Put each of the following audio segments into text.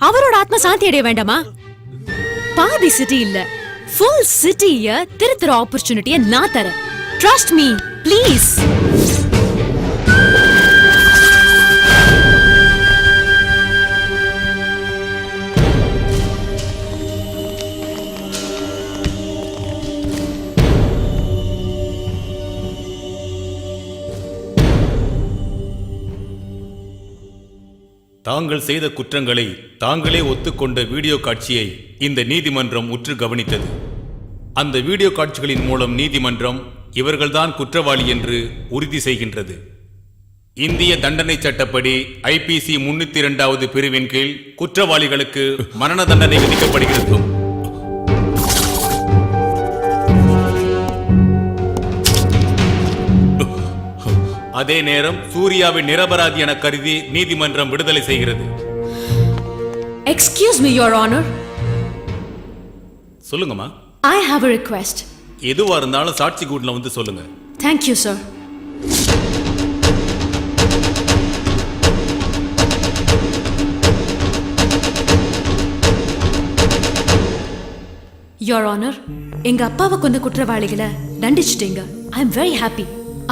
அவரோட ஆத்மா சாந்தி அடைய வேண்டாமா? பாதி சிட்டி இல்ல, ஃபுல் சிட்டிய திருத்துற ஆப்பர்ச்சுனிட்டியை நான் தரேன். Trust me please. தாங்கள் செய்த குற்றங்களை தாங்களே ஒத்துக்கொண்ட வீடியோ காட்சியை இந்த நீதிமன்றம் உற்று கவனித்தது. அந்த வீடியோ காட்சிகளின் மூலம் நீதிமன்றம் இவர்கள்தான் குற்றவாளி என்று உறுதி செய்கின்றது. இந்திய தண்டனை சட்டப்படி IPC 302வது பிரிவின் கீழ் குற்றவாளிகளுக்கு மரண தண்டனை விதிக்கப்படுகிறது. அதே நேரம் சூர்யாவை நிரபராதி என கருதி நீதிமன்றம் விடுதலை செய்கிறது. Excuse me your honour. சொல்லுங்கம்மா. I have a request. எதுவா இருந்தாலும் சாட்சி கூட்ல வந்து சொல்லுங்க. Thank you sir. Your honor, எங்க அப்பாவை கொண்ட குற்றவாளிகளை தண்டிச்சிட்டீங்க. I am very happy.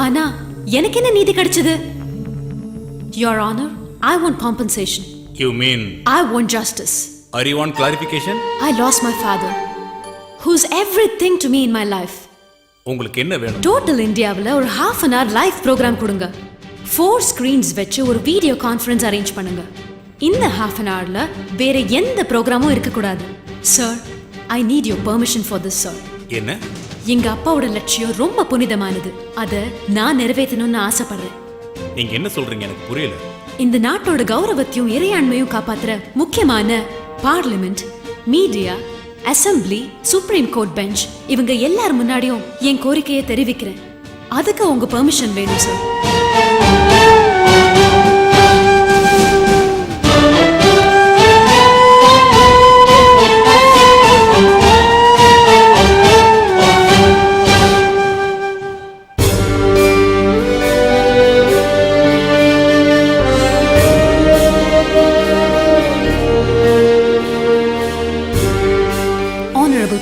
ஆனா எனக்கு என்ன நீதி கிடைச்சது? Your honor, I want compensation. You mean? I want justice. Are you want clarification? I lost my father, who's everything to me in my life. உங்களுக்கு என்ன வேணும்? Total Indiaவில் ஒரு half an hour live program கொடுங்க. 4 screens வச்சு ஒரு video conference arrange பண்ணுங்க. இந்த half an hourல வேற எந்த ப்ரோக்ராமும் இருக்க கூடாது. Sir, I need your permission for this, sir. என்ன? எங்க அப்பாவோட லட்சியம் ரொம்ப புனிதமானது. அத நான் நிறைவேற்றணும்னு ஆசைப்படுறேன். நீங்க என்ன சொல்றீங்க எனக்கு புரியல. இந்த நாட்டோட கௌரவத்தையும் இறையாண்மையும் காப்பாத்துற முக்கியமான parliament, media, assembly, supreme court bench இவங்க எல்லார் முன்னாடியும் என் கோரிக்கையை தெரிவிக்கிறேன். அதுக்கு உங்க பெர்மிஷன் வேணும் sir.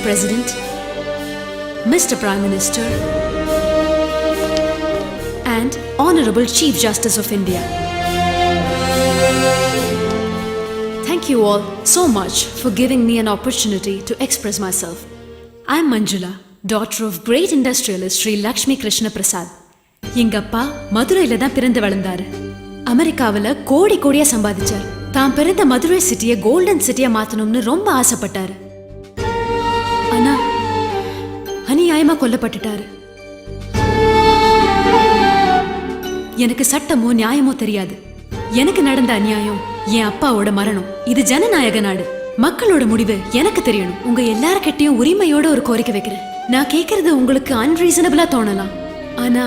President, Mr. Prime Minister, and Honorable Chief Justice of India. Thank you all so much for giving me an opportunity to express myself. I am Manjula, daughter of great industrialist Sri Lakshmi Krishna Prasad. எங்க அப்பா மதுரையில தான் பிறந்து வளர்ந்தாரு. அமெரிக்காவில் கோடி கோடியா சம்பாதிச்சார். தான் பிறந்த மதுரை சிட்டியை கோல்டன் சிட்டியா மாத்தணும்னு ரொம்ப ஆசைப்பட்டாரு. ஆனா அநியாயமா கொல்லப்பட்டுட்டாரு. எனக்கு சட்டமோ நியாயமோ தெரியாது. எனக்கு நடந்த அநியாயம் என் அப்பாவோட மரணம். இது ஜனநாயக நாடு. மக்களோட முடிவு எனக்கு தெரியணும். உங்க எல்லார்கிட்டையும் உரிமையோட ஒரு கோரிக்கை வைக்கிறேன். நான் கேட்கறது உங்களுக்கு அன்ரீசனபிளா தோணலாம். ஆனா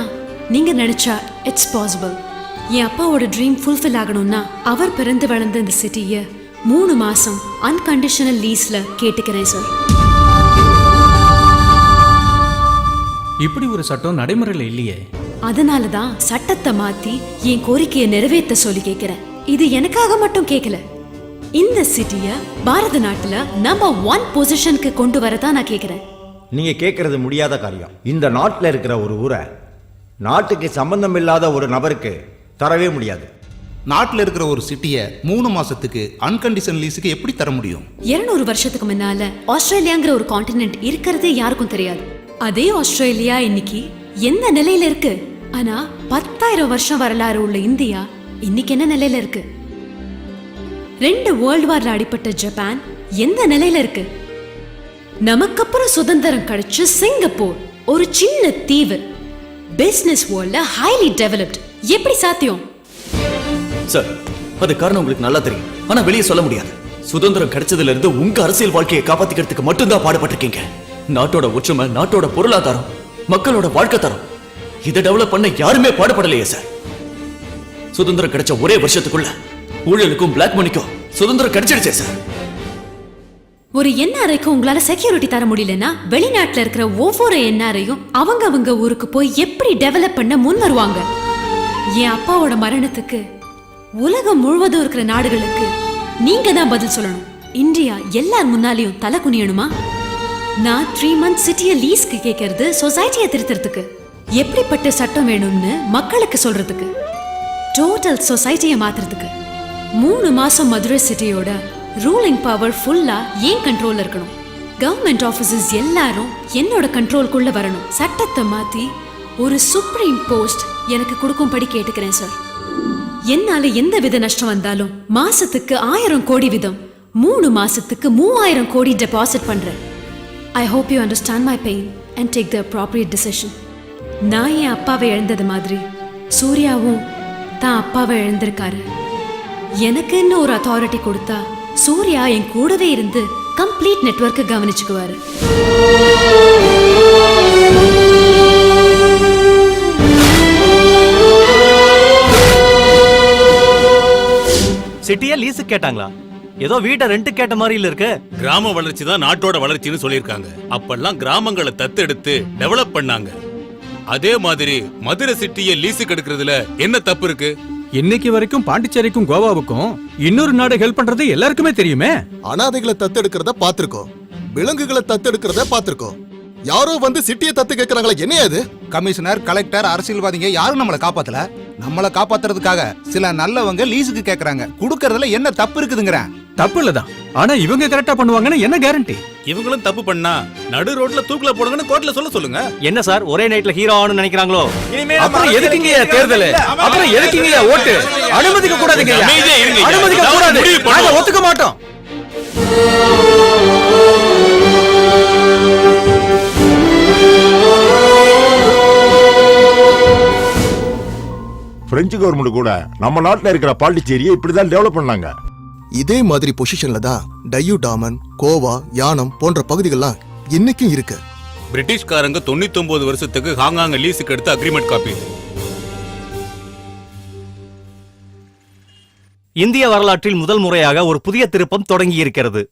நீங்க நினைச்சா இட்ஸ் பாசிபிள். என் அப்பாவோட ட்ரீம் ஃபுல்ஃபில் ஆகணும்னா அவர் பிறந்து வளர்ந்த இந்த சிட்டியை 3 மாசம் அன்கண்டிஷனல் லீஸ்ல கேட்டுக்கிறேன் சார். இப்படி ஒரு சட்டம் நடைமுறையில் இல்லையே. அதனாலதான் சட்டத்தை மாத்தி என் கோரிக்கையை நிறைவேற்ற சொல்லி கேட்கிறேன். இது எனக்காக மட்டும் கேட்கல, இந்த சிட்டிய பாரத நாட்டுல நம்பர் 1 பொசிஷனுக்கு கொண்டு வரதான் நான் கேட்கிறேன். நீங்க கேட்கறது முடியாத காரியம். இந்த நாட்டில் இருக்கிற ஒரு ஊரை நாட்டுக்கு சம்பந்தம் இல்லாத ஒரு நபருக்கு தரவே முடியாது. நாட்டில் இருக்கிற ஒரு சிட்டியை 3 மாசத்துக்கு அன்கண்டிஷனல் லீஸுக்கு எப்படி தர முடியும்? 200 வருஷத்துக்கு முன்னால ஆஸ்திரேலியாங்கிற ஒரு கான்டினென்ட் இருக்கிறதே யாருக்கும் தெரியாது. அதே ஆஸ்திரேலியா இன்னைக்கு எந்த நிலையில இருக்கு? ஆனா 10,000 வருஷம் வரலாறு உள்ள இந்தியா இன்னைக்கு என்ன நிலையில இருக்கு? 2 வேர்ல்ட் வார்ல அடிபட்ட ஜப்பான் எந்த நிலையில இருக்கு? நமக்கு அப்புறம் சுதந்திரம் கிடைச்ச சிங்கப்பூர் ஒரு சின்ன தீவு பிசினஸ் வேர்ல்ட்ல ஹைலி டெவலப்ட். எப்படி சாத்தியம்? சார், அது காரணம் உங்களுக்கு நல்லா தெரியும். ஆனா வெளியே சொல்ல முடியாது. சுதந்திரம் கிடைச்சதுல இருந்து உங்க அரசியல் வாழ்க்கையை காப்பாத்திக்கிறதுக்கு மட்டும்தான் பாடுபட்டிருக்கீங்க. நாட்டோட ஒற்றுமை, நாட்டோட பொருளாதாரம், மக்களோட வாழ்க்கை தரம் இதை டெவலப் பண்ண யாருமே பாடுபடலையே சார். சுதந்திரம் கிடைச்ச ஒரே வருஷத்துக்குள்ள ஊழலுக்கும் பிளாக் மணிக்கும் சுதந்திரம் கிடைச்சிடுச்சே சார். ஒரு என்ஆர்ஐக்கு உங்களால செக்யூரிட்டி தர முடியலன்னா வெளிநாட்டுல இருக்கிற ஒவ்வொரு என்ஆர்ஐயும் அவங்க ஊருக்கு போய் எப்படி டெவலப் பண்ண முன் வருவாங்க? என் அப்பாவோட மரணத்துக்கு உலகம் முழுவதும் இருக்கிற நாடுகளுக்கு நீங்க தான் பதில் சொல்லணும். இந்தியா எல்லார் முன்னாலையும் தலை குனியணுமா? நான் 3 months சிட்டியை லீஸ்க்கு கேட்கறது சொசைட்டியை திருத்துறதுக்கு, எப்படிப்பட்ட சட்டம் வேணும்னு மக்களுக்கு சொல்றதுக்கு, டோட்டல் சொசைட்டியை மாத்துறதுக்கு. 3 மாசம் மதுரை சிட்டியோட ரூலிங் பவர் ஃபுல்லா ஏன் கண்ட்ரோல்ல இருக்கணும். கவர்மெண்ட் ஆபீசர்ஸ் எல்லாரும் என்னோட கண்ட்ரோல்குள்ள வரணும். சட்டத்தை மாத்தி ஒரு சுப்ரீம் போஸ்ட் எனக்கு கொடுக்கும்படி கேட்டுக்கிறேன் சார். என்னால எந்த வித நஷ்டம் வந்தாலும் மாசத்துக்கு 1000 கோடி வீதம் 3 மாசத்துக்கு 3000 கோடி டெபாசிட் பண்றேன். I hope you understand my pain and take the appropriate decision. நான் என் அப்பாவை இழந்தது மாதிரி சூர்யாவும் தான் அப்பாவை இழந்திருக்காரு. எனக்குன்னு ஒரு அத்தாரிட்டி கொடுத்தா சூர்யா என் கூடவே இருந்து கம்ப்ளீட் நெட்வொர்க்கை கவனிச்சுக்குவாரு. சிட்டியா லீஸு கேட்டாங்களா? ஏதோ வீட்டை ரெண்ட் கேட்ட மாதிரி இருக்கு. கிராம வளர்ச்சி தான் நாட்டோட வளர்ச்சின்னு சொல்லியிருக்காங்க. அப்பெல்லாம் கிராமங்களை தத்தெடுத்து டெவலப் பண்ணாங்க. அதே மாதிரி மதுரை சிட்டியை லீஸுக்கு எடுக்கிறதுல என்ன தப்பு இருக்கு? இன்னைக்கு வரைக்கும் பாண்டிச்சேரிக்கும் கோவாவுக்கும் இன்னொரு நாடு ஹெல்ப் பண்றது எல்லாருக்குமே தெரியுமே. அனாதைகளை தத்தெடுக்கிறத பாத்திருக்கோம், விலங்குகளை தத்தெடுக்கிறத பாத்திருக்கோம். யாரோ வந்து சிட்டியை தத்து கேட்கறாங்களா? என்ன அது? கமிஷனர், கலெக்டர், அரசியல்வாதிங்க யாரும் நம்மளை காப்பாத்தல. நம்மளை காப்பாத்துறதுக்காக சில நல்லவங்க லீஸுக்கு கேக்குறாங்க. குடுக்கறதுல என்ன தப்பு இருக்குதுங்கிறேன். தப்பு இல்லதான், ஆனா இவங்க கரெக்டா பண்ணுவாங்கன்னு என்ன கேரண்டி? இவங்களும் தப்பு பண்ணா நடு ரோட்ல தூக்குல போடுங்கன்னு கோர்ட்ல சொல்லுங்க. என்ன சார் ஒரே நைட்ல ஹீரோ ஆகணும்னு நினைக்கிறாங்களோ? அப்புறம் எதுக்குங்க தேர்தல்? அப்புறம் எதுக்குங்க ஓட்டு? அனுமதிக்க கூடாதுங்க, அமைதியா இருங்க. அனுமதிக்க கூடாது, முடிவு பண்ணுவோம். நாங்க ஒத்துக்க மாட்டோம். பிரெஞ்சு கவர்மெண்ட் கூட நம்ம நாட்டுல இருக்கிற பாண்டிச்சேரியை இப்படிதான் டெவலப் பண்ணாங்க. இதே மாதிரி பொசிஷன்ல தான் டையூ டாமன், கோவா, யானம் போன்ற பகுதிகள்லாம் இன்னைக்கும் இருக்கு. பிரிட்டிஷ்காரங்க 99 வருஷத்துக்கு ஹாங்காங்க லீஸுக்கு எடுத்த அக்ரிமெண்ட் காப்பி. இந்திய வரலாற்றில் முதல் முறையாக ஒரு புதிய திருப்பம் தொடங்கி இருக்கிறது.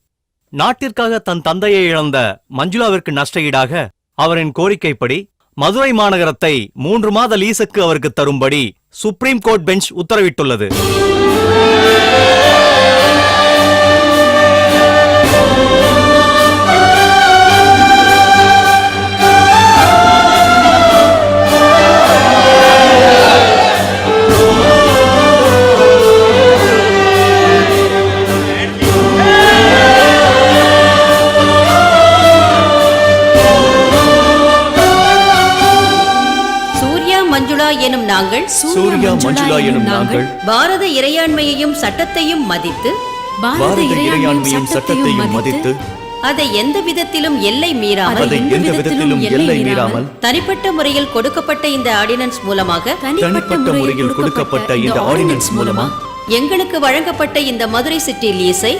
நாட்டிற்காக தன் தந்தையை இழந்த மஞ்சுளாவிற்கு நஷ்ட ஈடாக அவரின் கோரிக்கைப்படி மதுரை மாநகரத்தை 3 மாத லீஸுக்கு அவருக்கு தரும்படி சுப்ரீம் கோர்ட் பெஞ்ச் உத்தரவிட்டுள்ளது. எனும் நாங்கள் சூர்யா மஞ்சுளா எனும் நாங்கள் பாரத இறையாண்மையையும் சட்டத்தையும் மதித்து பாரத இறையாண்மையும் சட்டத்தையும் மதித்து அதை எந்த விதத்திலும் எல்லை மீறாமல் தனிப்பட்ட முறையில் கொடுக்கப்பட்ட இந்த ஆர்டினன்ஸ் மூலமாக எங்களுக்கு வழங்கப்பட்ட இந்த மதுரை சிட்டி லீஸை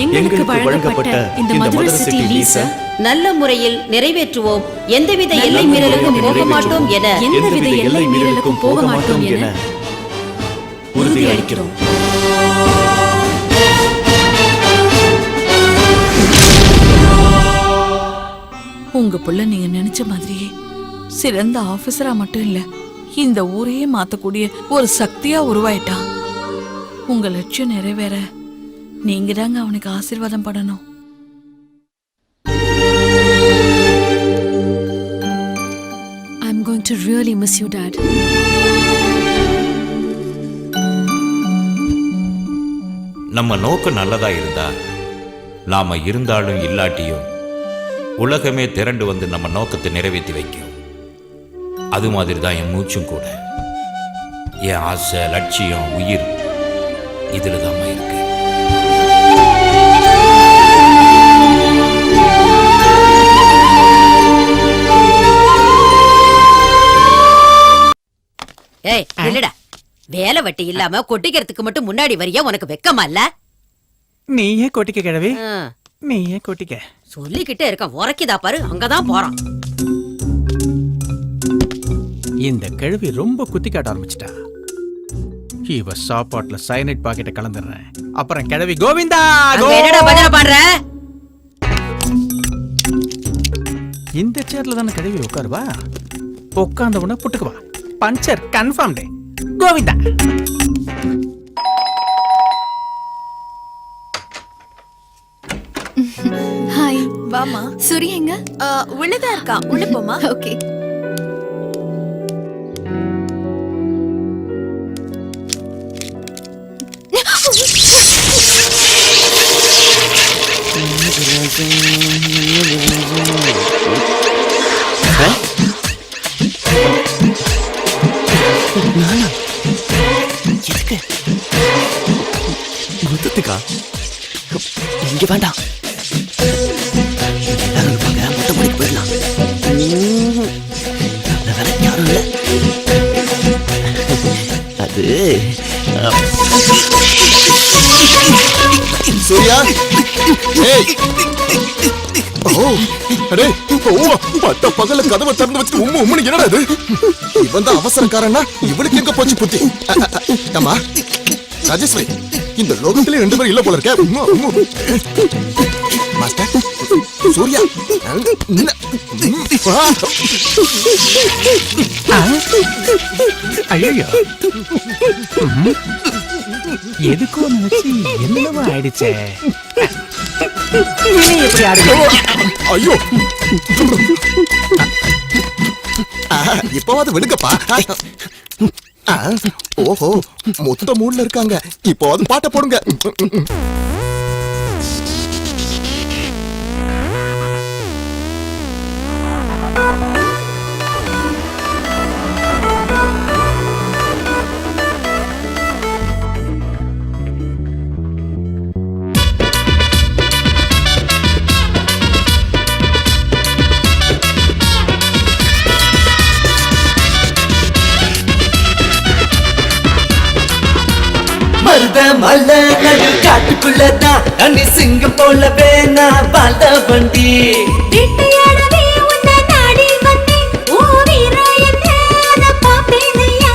எங்களுக்கு வழங்கப்பட்ட இந்த மதுரை சிட்டி லீஸை நல்ல முறையில் நிறைவேற்றுவோம். எந்தவித எல்லை மீறலுக்கும் போக மாட்டோம் என உறுதியளிக்கிறோம். உங்க புள்ள நீங்க நினைச்ச மாதிரியே சிறந்த ஆபீசரா மட்டும் இல்ல, இந்த ஊரையே மாத்தக்கூடிய ஒரு சக்தியா உருவாயிட்டான். உங்க லட்சியம் நிறைவேற நீங்க தாங்க அவனுக்கு ஆசீர்வாதம் பண்ணணும். I'm going to really miss you, Dad. நம்ம நோக்கம் நல்லதா இருந்தா நாம இருந்தாலும் இல்லாட்டியும் உலகமே திரண்டு வந்து நம்ம நோக்கத்தை நிறைவேற்றி வைக்கும். அது மாதிரி தான் என் மூச்சும் கூட. என் ஆசை, லட்சியம், உயிர் இதுல தான் இருக்கு. ஏய் இல்லடா, வேலை வட்டி இல்லாம கொட்டிக்கிறதுக்கு மட்டும் முன்னாடி வரியா? உனக்கு வெக்கமா இல்ல? நீயே கொட்டிக்க கிழவி, நீயே கொட்டிக்க. சொல்லிக்கிட்டே இருக்கான், உரைக்குதா பாரு, அங்கதான் போறான். இந்த கிழவி ரொம்ப குத்தி காட்ட ஆரம்பிச்சிட்டா. இவ சாப்பாட்டுல சயனைட் பாக்கெட்டை கலந்துடுறேன், அப்புறம் கிழவி கோவிந்தா. என்னடா பஜனை பாடுற? இந்த சேர்ல தானே கிழவி உட்காருவா. உட்கார்ந்த உடனே புட்டுக்குவா. பஞ்சர் கன்ஃபார்ம் டே கோவிந்தா. ஹாய். வாமா. சூரிய எங்க? உள்ளதா இருக்கா, உள்ள போமா. ஓகே. எதுக்கு மொத்தத்துக்கா? இங்க வேண்டாம், எல்லாரும் இருப்பாங்க, மொத்த மணிக்கு போயிடலாம். யாரும் இல்ல. அது சூர்யா, ஏய். ஓ, அடே, ஓ, பட்ட பகல்ல கதவை திறந்து வச்சு உம்முன்னு என்னடா இது? இவன் தான் அவசரக்காரன்னா இவனுக்கு எங்க போச்சு புத்தி? அம்மா ராஜேஸ்வரி, இந்த லோகத்திலே 2 பேர் இல்ல போல இருக்க. மாஸ்டர் சூர்யா, ஐயோ, எதுக்கோ நினைச்சு என்னவோ ஆயிடுச்சே. எப்படி ஆடுங்க? ஐயோ, இப்பவாது விடுங்கப்பா. ஓஹோ, மொத்த மூட்ல இருக்காங்க. இப்போவாது பாட்ட போடுங்க. மருத மல்ல நடு காட்டுக்குள்ளதான் அன்னி சிங்கம் போலவே நான் வாழ்ந்த வண்டி. வேட்டையாடவே உன்னை நாடி வந்தேன். ஓ வீரா, என்ன அதை பாப்பேனையா?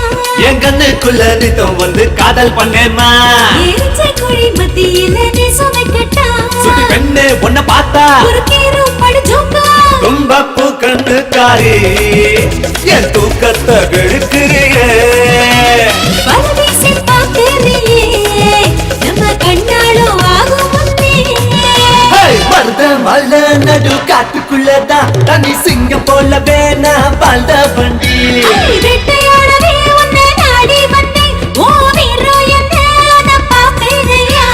என் கண்ணுக்குள்ள நித்தம் வந்து காதல் பண்ணேமா. எரிச்ச குழி மத்தியில நேசம் வைக்கட்டா? சுடி பெண்ணு உன்னை பார்த்தா ஒரு கீரும் படுஜோக்கா? கும்பப்பு கண்ணுக்காரி, என் தூக்கத்தை கெடுக்கிறியே. பரதேசி பார்க்கறியே, நம்ம கண்ணாலும் ஆகும் முன்னே. மருத மல்ல நடு காட்டுக்குள்ளதான் தனி சிங்கம் போலவே நான் வாழ்ந்த வண்டி. வேட்டையாடவே உன்னை நாடி வந்தேன். ஓ வீரா, என்ன அதை பாப்பேனையா?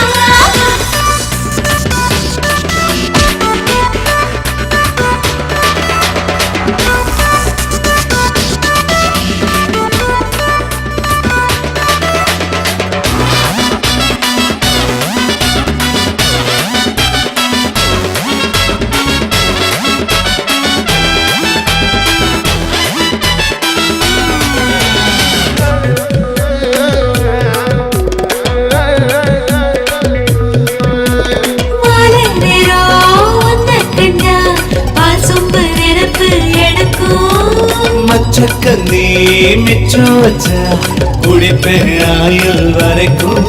மாலை நேரம் உன்னை கண்டா பால் சொம்பு நிரப்பு எடுக்கும். மச்சக்கண்ணி மிச்சம் வச்சா குடிப்பேன் ஆயுள் வரைக்கும்.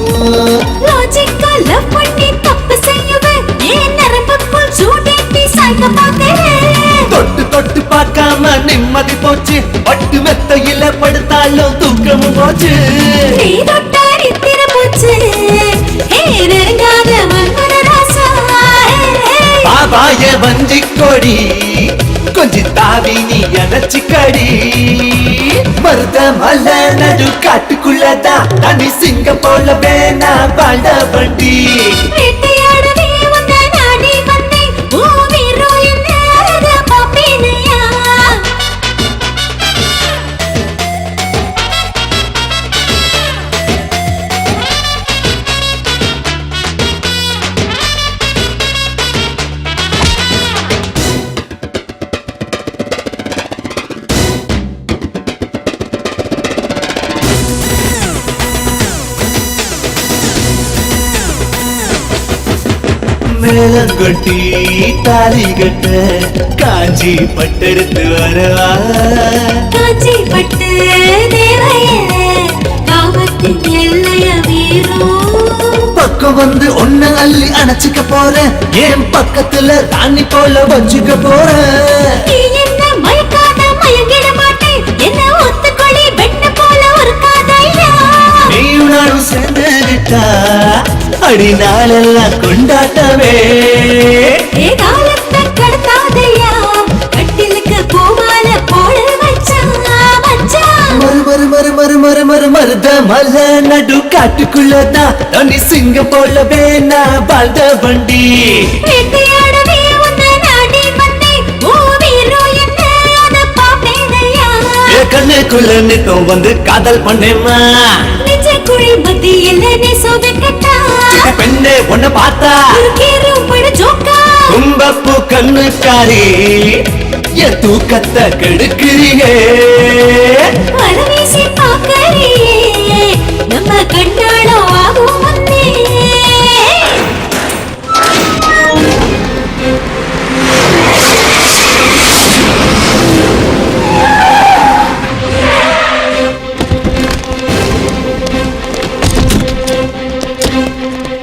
லாஜிக்கா லவ் பண்ணி தப்பு செய்யுவேன். ஏன் நரம்புக்குள் சூடேத்தி சாய்க்க பார்க்கிறேன். தொட்டு தொட்டு பார்க்காம நிம்மதி போச்சு, பட்டு மெத்தையில படுத்தாலும் தூக்கமும் போச்சு. நீ தொட்டா நித்திர போச்சு. ஹே நெருங்காத மன்மத ராசா. பாபாய வஞ்சி கொடி கொஞ்சி தாவி நீ அணைச்சிக்கடி. மருத மல்ல நடு காட்டுக்குள்ளதான் தனி சிங்கம் போலவே நான் வாழ்ந்த வண்டி. வேட்டையாடவே உன்னை நாடி வந்தேன். ஓ வீரா, என்ன அதை பாப்பேனையா? மேலங்கொட்டி தாலி கட்ட காஞ்சி பட்டெடுத்து வரவா. காஞ்சி பட்டு தேவைய காமத்தின் எல்லைய வீரும். பக்கம் வந்து ஒன்னு அள்ளி அணைச்சிக்க போறேன், என் பக்கத்துல ராணி போல வச்சுக்க போறேன். நீ என்ன மயக்காத மயங்கிட மாட்டேன். என்ன ஒத்துக்கொடி வெண்ண போல ஒரு காதையா? நீயும் நானும் சேர்ந்துகிட்டா அடி நாளெல்லாம் கொண்டாட்டமே. காலத்தை கடத்தாதையா கட்டிலுக்கு பூமால போட வச்சான் மறு மறு மறு மறு மறு மறு மருத மல நடு காட்டுக்குள்ளதான் தனி சிங்க போலவே நான் வாழ்ந்த வண்டி. வேட்டையாடவே உன்னை நாடி வந்தேன் ஓவியரோ என்ன அதை பார்த்தேனையா கண்ணுக்குள்ள நித்தம் வந்து காதல் பண்ணேம்மா. நிஜ குழி மத்தியில் நேசோ வெக்கட்டா பெண்ணே உன்னை பார்த்தா கேரும் பட ஜோக்கா கும்பப்பூ கண்ணுக்காரி என் தூக்கத்தை கெடுக்கிறீங்க. வளவீசி பார்க்கறியே நம்ம கண்ணாளோ ஆகும் முன்னே.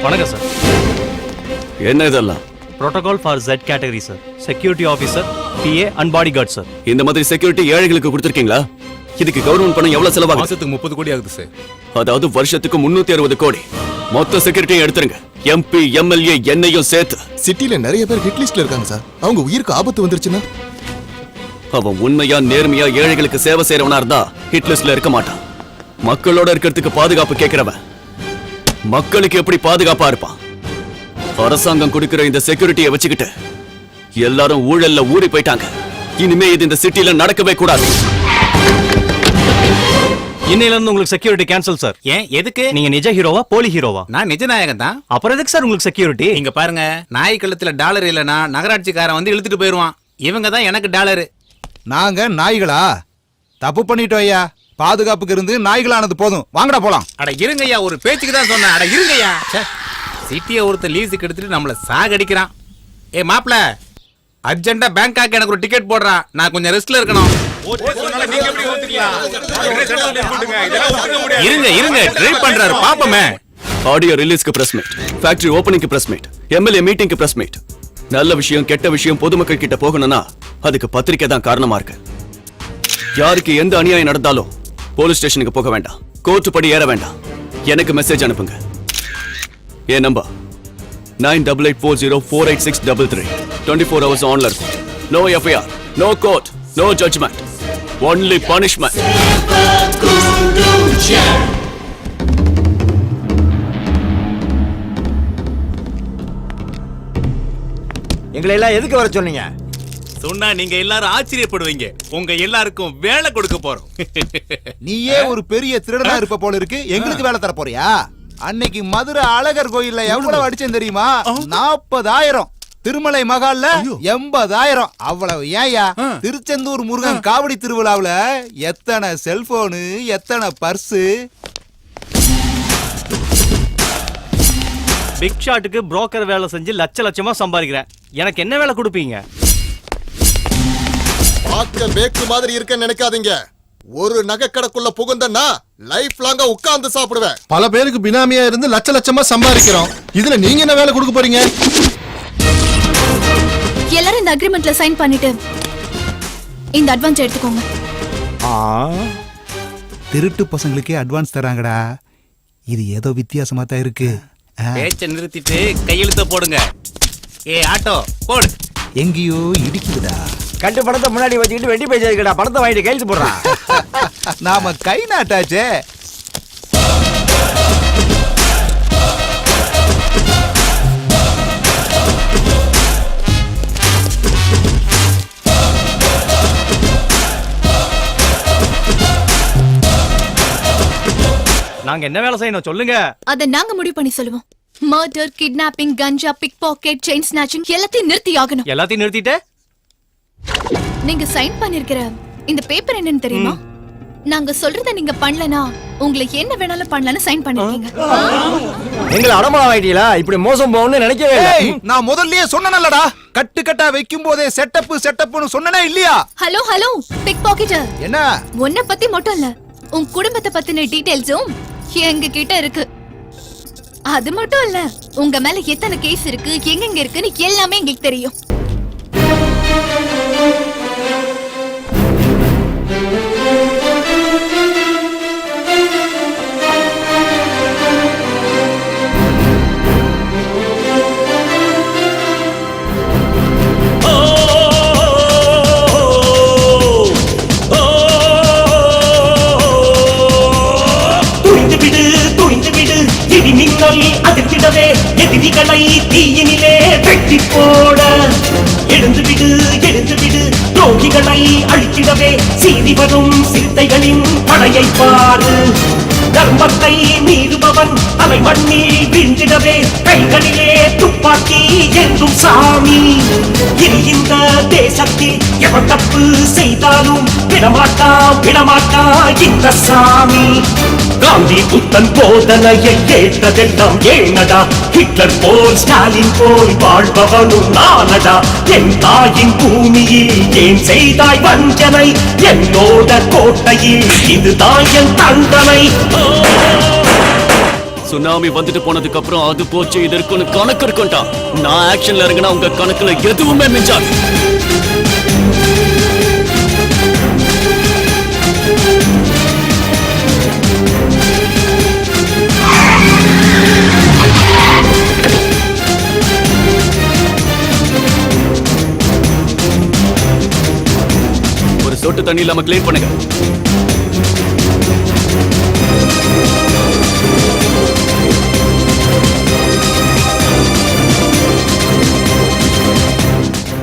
வணக்கம் சார். என்ன இதெல்லாம்? Protocol for Z category sir. Security officer, PA and body guard sir. இந்த மாதிரி செக்யூரிட்டி ஏழைகளுக்கு கொடுத்திருக்கீங்களா? இதுக்கு கவர்மெண்ட் பணம் எவ்வளவு செலவாகும்? மாசத்துக்கு 30 கோடி ஆகுது சார். அதாவது வருஷத்துக்கு 360 கோடி. மொத்த செக்யூரிட்டியும் எடுத்துருங்க. MP, MLA என்னையும் சேர்த்து. சிட்டில நிறைய பேர் ஹிட் லிஸ்ட்ல இருக்காங்க சார். அவங்க உயிருக்கு ஆபத்து வந்துருச்சுன்னா அவன் உண்மையா நேர்மையா ஏழைகளுக்கு சேவை செய்யறவனா இருந்தா ஹிட் லிஸ்ட்ல இருக்க மாட்டான். மக்களோட இருக்கிறதுக்கு பாதுகாப்பு கேட்கிறவன் மக்களுக்கு எப்படி பாதுகாப்பா இருப்பான்? அரசாங்கம் கொடுக்கிற இந்த செக்யூரிட்டியை வச்சுக்கிட்டு எல்லாரும் ஊழல்ல ஊறி போயிட்டாங்க. இனிமே இது இந்த சிட்டில நடக்கவே கூடாது. இன்னையில இருந்து உங்களுக்கு செக்யூரிட்டி கேன்சல் சார். ஏன் எதுக்கு? நீங்க நிஜ ஹீரோவா போலி ஹீரோவா? நான் நிஜ நாயகன் தான். அப்புறம் எதுக்கு சார் உங்களுக்கு செக்யூரிட்டி? இங்க பாருங்க, நாய் கழுத்துல டாலர் இல்லனா நகராட்சிக்காரன் வந்து இழுத்துட்டு போயிருவான். இவங்க தான் எனக்கு டாலரு. நாங்க நாய்களா? தப்பு பண்ணிட்டோம் ஐயா. பாதுகாப்புக்கு இருந்து நாய்களானது போதும். வாங்கடா போலாம். அட இருங்கய்யா, ஒரு பேச்சுக்கு தான் சொன்னேன். அட இருங்கய்யா. சிட்டியை ஒருத்தர் லீஸுக்கு எடுத்துட்டு நம்மள சாகடிக்கிறான். ஏ மாப்ள, அர்ஜென்ட்டா பேங்காக் எனக்கு ஒரு டிக்கெட் போடுறா. நான் கொஞ்சம் ரெஸ்ட்ல இருக்கணும். இருங்க இருங்க, ட்ரை பண்றாரு பாப்பமே. ஆடியோ ரிலீஸ்க்கு பிரஸ் மீட், ஃபேக்டரி ஓபனிங்க்கு பிரஸ் மீட், MLA மீட்டிங்க்கு பிரஸ் மீட். நல்ல விஷயம் கெட்ட விஷயம் பொதுமக்கள் கிட்ட போகணும்னா அதுக்கு பத்திரிக்கை தான் காரணமா இருக்கு. யாருக்கு எந்த அநியாயம் நடந்தாலும் போலீஸ் ஸ்டேஷனுக்கு போக வேண்டாம், கோர்ட் படி ஏற வேண்டாம். எனக்கு மெசேஜ் அனுப்புங்க. என் நம்பர் 9884048633. 24 hours ஆன்ல இருக்கும். No FIR, no court, no judgment, only punishment. எங்களை எல்லாம் எதுக்கு வர சொன்னீங்க? சொன்னா நீங்க எல்லாரும் ஆச்சரியப்படுவீங்க. உங்க எல்லாருக்கும் வேலை கொடுக்க போறோம். நீயே ஒரு பெரிய திருடனா இருப்ப போல இருக்கு. எங்களுக்கு வேலை தர போறியா? அன்னைக்கு மதுரை அழகர் கோயில்ல எவ்வளவு அடிச்சேன் தெரியுமா? 40,000. திருமலை மகால்ல 80,000. அவ்வளவு. ஏயா திருச்செந்தூர் முருகன் காவடி திருவிழாவுல எத்தனை செல்போனு, எத்தனை பர்ஸு. பிக் ஷாட்டுக்கு புரோக்கர் வேலை செஞ்சு லட்சமா சம்பாதிக்கிறேன். எனக்கு என்ன வேலை கொடுப்பீங்க? பார்க்க பேக்கு மாதிரி இருக்கேன்னு நினைக்காதீங்க. ஒரு நகைக்கடைக்குள்ள புகுந்தன்னா லைஃப் லாங்கா உட்கார்ந்து சாப்பிடுவேன். பல பேருக்கு பினாமியா இருந்து லட்சமா சம்பாதிக்கிறோம். இதுல நீங்க என்ன வேலை கொடுக்க போறீங்க? எல்லாரும் இந்த அக்ரிமெண்ட்ல சைன் பண்ணிட்டு இந்த அட்வான்ஸ் எடுத்துக்கோங்க. திருட்டு பசங்களுக்கே அட்வான்ஸ் தராங்கடா. இது ஏதோ வித்தியாசமா தான் இருக்கு. பேச்ச நிறுத்திட்டு கையெழுத்த போடுங்க. ஏ ஆட்டோ போடு. எங்கேயோ இடிக்குதுடா. கட்டு படத்தை முன்னாடி வச்சுக்கிட்டு வெட்டி பேசிருக்கடா. படத்தை வாங்கிட்டு கையெழுத்து போடுறான். நாம கை நாட்டாச்சே. நாங்க என்ன வேலை செய்யணும் சொல்லுங்க. அத நாங்க முடிவு பண்ணி சொல்லுவோம். மர்டர், கிட்னாப்பிங், கஞ்சா, பிக் பாக்கெட், செயின் ஸ்நாச்சிங் எல்லாத்தையும் நிறுத்தி ஆகணும். எல்லாத்தையும் நிறுத்திட்டு நீங்க சைன் பண்ணிருக்கிற இந்த பேப்பர் என்னன்னு தெரியுமா? நாங்க சொல்றத நீங்க பண்ணலனா உங்களை என்ன வேணாலும் பண்ணலாம்னு சைன் பண்ணிருக்கீங்க. எங்களை அடமாள வாங்கிட்டீங்களா? இப்படி மோசம் போகணும்னு நினைக்கவே இல்லை. நான் முதல்லயே சொன்னேன்லடா, கட்டு கட்டா வைக்கும் போதே செட்டப்னு சொன்னனே இல்லையா? ஹலோ ஹலோ பிக் பாக்கெட்டர், என்ன உன்னை பத்தி மட்டும் இல்ல உன் குடும்பத்தை பத்தின டீடைல்ஸும் எங்க கிட்ட இருக்கு. அது மட்டும் இல்ல உங்க மேல எத்தனை கேஸ் இருக்கு, எங்கெங்க இருக்குன்னு எல்லாமே எங்களுக்கு தெரியும். தடுத்திடவே எதிரிகளை தீயினிலே வெட்டி போட எழுந்து விடு துரோகிகளை அழித்திடவே சீறி வரும் சிறுத்தைகளின் படையை பாரு தர்மத்தை மீறுபவன் அவை மண்ணில் வீழ்ந்திடவே கைகளிலே துப்பாக்கி என்றும் சாமி இனி இந்த தேசத்தில் எவன் தப்பு செய்தாலும் விடமாட்டா இந்த சாமி காந்தி புத்தன் போதனையை கேட்டதெல்லாம் ஏனடா ஹிட்லர் போல் ஸ்டாலின் போல் வாழ்பவனும் நானடா என் தாயின் பூமியில் ஏன் செய்தாய் வஞ்சனை என்னோட கோட்டையில் இதுதான் என் தண்டனை சுனாமி வந்துட்டு போனதுக்கு அப்புறம் அது போச்சு இது இருக்குன்னு கணக்கு இருக்கும்டா நான் ஆக்ஷன்ல இறங்கினா உங்க கணக்குல எதுவுமே மிஞ்சாது ஒரு சொட்டு தண்ணி இல்லாம கிளீன் பண்ணுங்க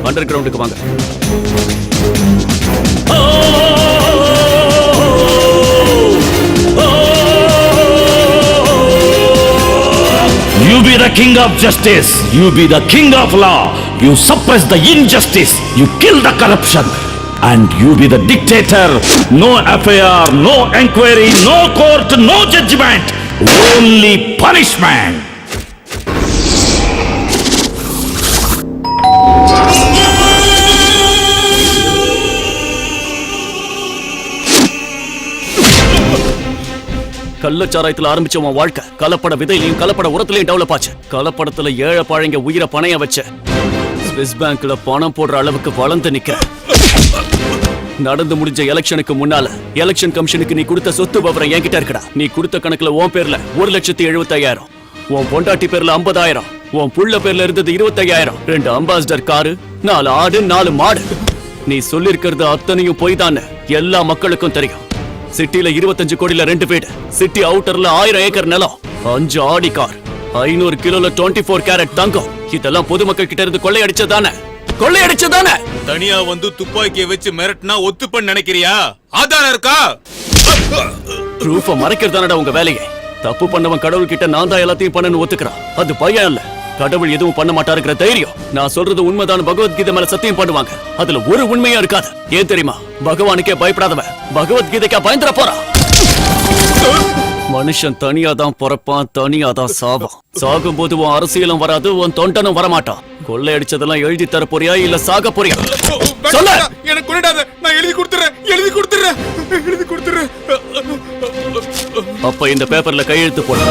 அண்டர் கிரவுண்டுக்கு வாங்க You be the king of justice. You be the king of law. You suppress the injustice. You kill the corruption. And you be the dictator. No FIR, no inquiry, no court, no judgment. Only punishment. கள்ளச்சாராயத்துல ஆரம்பிச்ச உன் வாழ்க்கை கலப்பட விதையிலையும் கலப்பட உரத்திலையும் develop ஆச்சு கலப்படத்துல ஏழை பாழைங்க உயிரை பணைய வச்ச ஸ்விஸ் பேங்க்ல பணம் போடுற அளவுக்கு வளர்ந்து நிக்க நடந்து முடிஞ்ச எலெக்ஷனுக்கு முன்னால எலெக்ஷன் கமிஷனுக்கு நீ கொடுத்த சொத்து விவரம் என்கிட்ட இருக்குடா நீ கொடுத்த கணக்குல உன் பேர்ல 1,75,000 உன் பொண்டாட்டி பேர்ல 50,000 உன் புள்ள பேர்ல இருந்தது 25,000 2 அம்பாசிடர் காரு 4 ஆடு 4 மாடு நீ சொல்லிருக்கிறது அத்தனையும் பொய் தான் எல்லா மக்களுக்கும் தெரியும் சிட்டில 25 கோடியில 2 வீடு சிட்டி அவுட்டர்ல 1000 ஏக்கர் நிலம் 5 ஆடி கார் 500 கிலோல 24 கேரட் தங்கம் இதெல்லாம் பொதுமக்கள் கிட்ட இருந்து கொள்ளையடிச்சதானே தனியா வந்து துப்பாக்கியை வச்சு மிரட்டினா ஒத்துப்பன்னு நினைக்கிறியா ஆதாரம் இருக்கா ப்ரூஃப மறைக்கிறதானடா உங்க வேலையை தப்பு பண்ணவன் கடவுள் கிட்ட நான் தான் எல்லாத்தையும் பண்ணனு ஒத்துக்கிறான் அது பயம் இல்ல கடவுள் எதுவும் பண்ண மாட்டாருங்கிற தைரியம் நான் சொல்றது உண்மைதான் பகவத்கீதை மேல சத்தியம் பண்ணுவாங்க அதுல ஒரு உண்மையா இருக்காது ஏன் தெரியுமா பகவானுக்கே பயப்படாதவன் பகவத்கீதைக்கா பயந்துட போறான் மனுஷன் தனியா தான் பிறப்பான் தனியா தான் சாவான் சாகும் போது உன் அரசியலும் வராது உன் தொண்டனும் வரமாட்டான் கொள்ளையடிச்சதெல்லாம் எழுதி தர போறியா இல்ல சாக போறியா சொல்ல எனக்கு கொண்டாத நான் எழுதி கொடுத்துறேன் அப்ப இந்த பேப்பர்ல கையெழுத்து போடு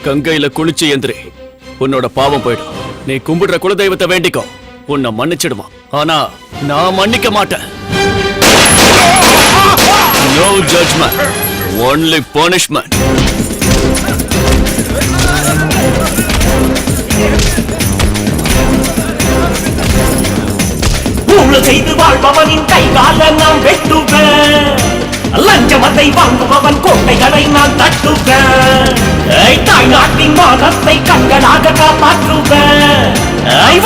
கங்கையில குளிச்சு எந்திரி உன்னோட பாவம் போயிடும் நீ கும்பிடுற குலதெய்வத்தை வேண்டிக்கோ உன்னை மன்னிச்சிடுமா ஆனா நான் மன்னிக்க மாட்டேன் No judgment, only punishment. ஊழல் செய்து வாழ்பவனின் கைகால நாம் வெட்டுவேன் லஞ்சமத்தை வாங்குபவன் கோட்டைகளை நான் தட்டுவேன் தாய் நாட்டின் மானத்தை கண்களாக காப்பாற்றுவேன்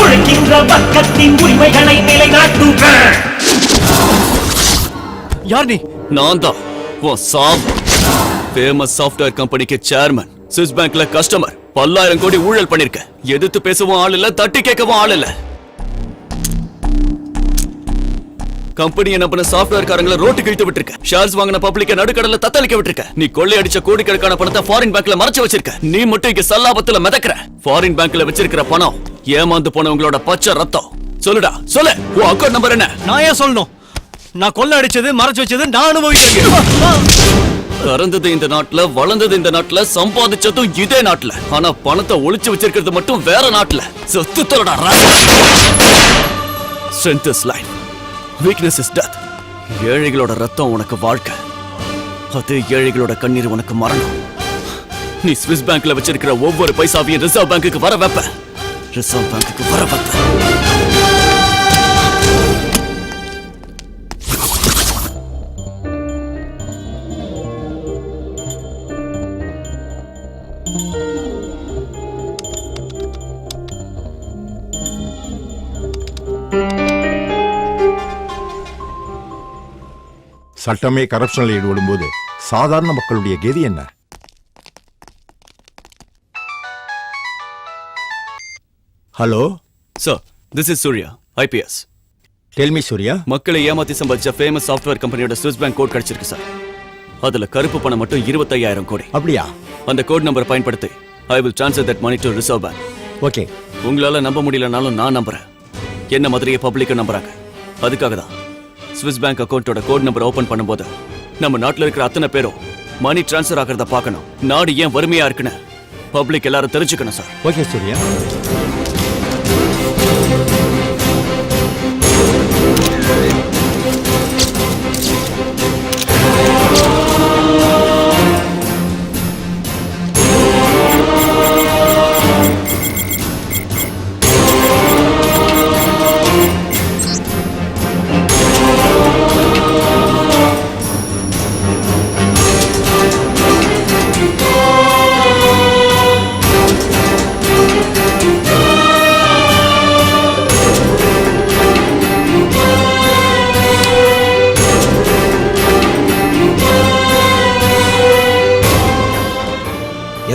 உழைக்கின்ற வர்க்கத்தின் உரிமைகளை நிலைநாட்டுவேன் யார் நீ நான் தான் உன் சாம் ஃபேமஸ் சாஃப்ட்வேர் கம்பெனிக்கு சேர்மன் ஸ்விஸ் பேங்க்ல கஸ்டமர் 10,000 கோடி ஊழல் பண்ணிருக்க எதிர்த்து பேசவும் ஆள் இல்ல தட்டி கேட்கவும் ஆள் இல்ல கம்பெனியை நம்பின சாஃப்ட்வேர் காரங்களை ரோட்டுக்கு இழுத்து விட்டுருக்க ஷேர்ஸ் வாங்கின பப்ளிக்க நடுக்கடல தத்தளிக்க விட்டுருக்க நீ கொள்ளை அடிச்ச கோடிக்கணக்கான பணத்தை ஃபாரின் பேங்க்ல மறைச்சு வச்சிருக்க நீ மட்டும் இங்க சல்லாபத்துல மிதக்கிற ஃபாரின் பேங்க்ல வச்சிருக்கிற பணம் ஏமாந்து போனவங்களோட பச்சை ரத்தம் சொல்லுடா சொல்லு உன் அக்கௌண்ட் நம்பர் என்ன நான் ஏன் சொல்லணும் நான் கொள்ளை அடிச்சது மறைச்சு வச்சது நான் அனுபவிச்சிருக்கேன் பிறந்தது இந்த நாட்டுல வளர்ந்தது இந்த நாட்டுல சம்பாதிச்சதும் இதே நாட்டுல ஆனா பணத்தை ஒளிச்சு வச்சிருக்கிறது மட்டும் வேற நாட்டுல சொத்து தொலைடா Strength is life. Weakness is death. ஏழைகளோட ரத்தம் உனக்கு வாழ்க்கை அது ஏழைகளோட கண்ணீர் உனக்கு மரணம் நீ ஸ்விஸ் பேங்க்ல வச்சிருக்கிற ஒவ்வொரு பைசாவையும் ரிசர்வ் பேங்குக்கு வர வைப்ப ரிசர்வ் பேங்குக்கு வர வைப்ப சட்டமே கரப்ஷனில் ஈடுபடும் போது சாதாரண மக்களுடைய கதி என்ன? Hello sir, this is Surya, IPS. Tell me Surya. மக்களை ஏமாத்தி சம்பாதிச்ச ஃபேமஸ் சாஃப்ட்வேர் கம்பெனியோட ஸ்விஸ் பேங்க் கோட் கிடைச்சிருக்கு சார். அதுல கருப்பு பணம் மட்டும் 25,000 கோடி. அப்படியா? அந்த கோட் நம்பரை பயன்படுத்தி I will transfer that money to reserve bank. Okay. உங்களால நம்ப முடியலனாலும் நான் நம்புறேன். என்ன மாதிரியே பப்ளிக்கும் நம்புறாங்க. அதுக்காக தான் ஸ்விஸ் பேங்க் அக்கௌண்ட்டோட கோட் நம்பர் ஓபன் பண்ணும்போது நம்ம நாட்டில் இருக்கிற அத்தனை பேரும் மணி டிரான்ஸ்ஃபர் ஆகிறத பார்க்கணும். நாடு ஏன் வறுமையா இருக்குன்னு பப்ளிக் எல்லாரும் தெரிஞ்சுக்கணும் சார். ஓகே சூர்யா.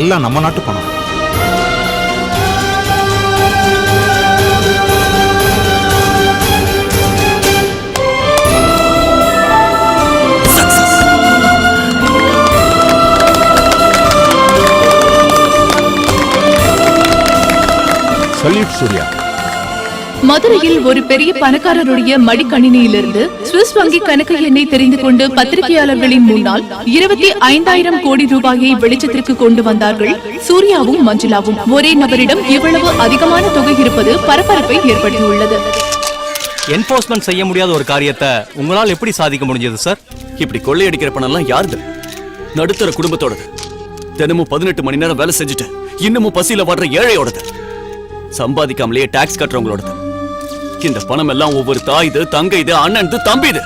எல்லாம் நம்ம நாட்டு பணம். சல்யூட் சூர்யா. மதுரையில் ஒரு பெரிய பணக்காரருடைய மடிக்கணினியிலிருந்து சுவிஸ் வங்கி கணக்கு எண்ணை தெரிந்து கொண்டு பத்திரிகையாளர்களின் முன்னால் 25,000 கோடி ரூபாயை வெளிச்சத்திற்கு கொண்டு வந்தார்கள் சூர்யாவும் மஞ்சுளாவும். ஒரே நபரிடம் இவ்வளவு அதிகமான தொகை இருப்பது பரபரப்பை ஏற்படுத்தியுள்ளது. என்போர்ஸ்மெண்ட் செய்ய முடியாத ஒரு காரியத்தை உங்களால் எப்படி சாதிக்க முடிஞ்சது சார்? இப்படி கொள்ளையடிக்கிற பணம் எல்லாம் யாருது? நடுத்தர குடும்பத்தோடது. தினமும் 18 மணி நேரம் வேலை செஞ்சுட்டு இன்னமும் பசியில வாடுற ஏழையோடது. சம்பாதிக்காமலேயே டாக்ஸ் கட்டுறவங்களோடது. இந்த பணம் எல்லாம் ஒவ்வொரு தாயுது, தங்கைது, அண்ணன்து, தம்பிது.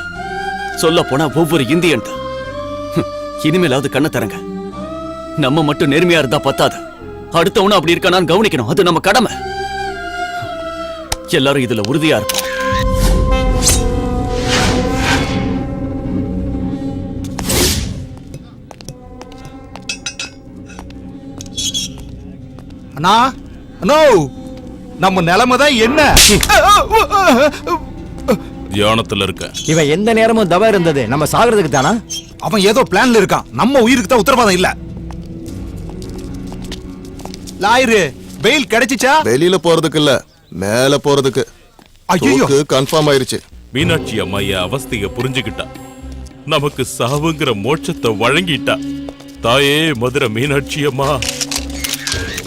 சொல்ல போனா ஒவ்வொரு இந்தியன். இனிமேலாவது கண்ணை தரங்க. நம்ம மட்டும் நேர்மையா இருந்தா பத்தாது. அடுத்தவனும் அப்படி இருக்கானான்னு கவனிக்கணும். அது நம்ம கடமை. எல்லாரும் இதுல உறுதியா இருப்போம். அண்ணா, அண்ணோ, நம்ம நிலைமை தான் என்ன? தியானத்துல இருக்க. இவன் எந்த நேரமும் தவ இருந்தது நம்ம சாகிறதுக்கு தானா? அவன் ஏதோ பிளான்ல இருக்கான். நம்ம உயிருக்கு தான் உத்தரவாதம் இல்ல. லாயரு, பெயில் கிடைச்சிச்சா? வெளியில போறதுக்கு இல்ல, மேல போறதுக்கு. ஐயோ, கன்ஃபார்ம் ஆயிருச்சு. மீனாட்சி அம்மா என் அவஸ்தைய புரிஞ்சுக்கிட்டா. நமக்கு சாவுங்கிற மோட்சத்தை வழங்கிட்டா. தாயே மதுரை மீனாட்சி அம்மா.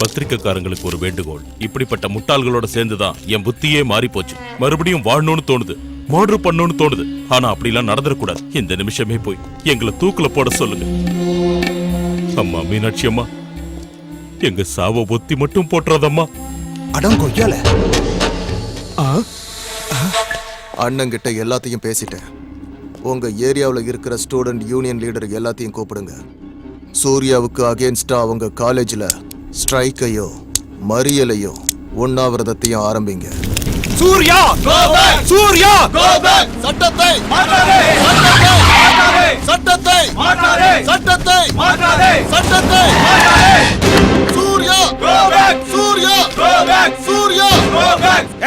பத்திரிக்கைக்காரங்களுக்கு ஒரு வேண்டுகோள். இப்படிப்பட்ட முட்டாள்களோட சேர்ந்துதான் என் புத்தியே மாறி போச்சு. மறுபடியும் வாழணும்னு தோணுது, மர்டர் பண்ணணும்னு தோணுது. ஆனா அப்படிலாம் நடந்துடக்கூடாது. இந்த நிமிஷமே போய் எங்களை தூக்குல போட சொல்லுங்க. அம்மா மீனாட்சி அம்மா, எங்க சாவ ஒத்தி மட்டும் போட்டுறதம்மா. அடம் கொய்யால. அண்ணங்கிட்ட எல்லாத்தையும் பேசிட்டேன். உங்க ஏரியாவில் இருக்கிற ஸ்டூடெண்ட் யூனியன் லீடர் எல்லாத்தையும் கூப்பிடுங்க. சூர்யாவுக்கு அகேன்ஸ்டா அவங்க காலேஜ்ல ஸ்ட்ரைக்கையோ மறியலையோ உண்ணாவிரதத்தையும் ஆரம்பிங்க. சூர்யா, சூர்யா, சட்டத்தை சட்டத்தை சட்டத்தை சட்டத்தை சூர்யா, சூர்யா, சூர்யா.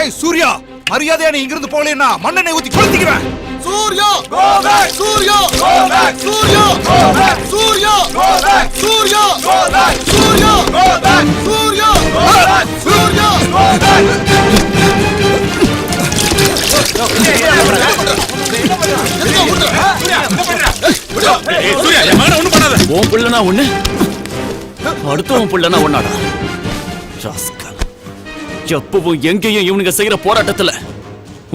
ஏய் சூர்யா, மரியாதையா நீ இங்கிருந்து போகலன்னா மண்ணெண்ணெய் ஊத்தி கொளுத்திக்கிறேன். சூர்யா, சூர்யா, சூர்யா, சூர்யா, சூர்யா, சூர்யா, சூர்யா, உன் புள்ளனா ஒண்ணு, அடுத்தவன் புள்ளனா ஒண்ணாடா. எப்பவும் எங்கேயும் இவனுங்க செய்யற போராட்டத்துல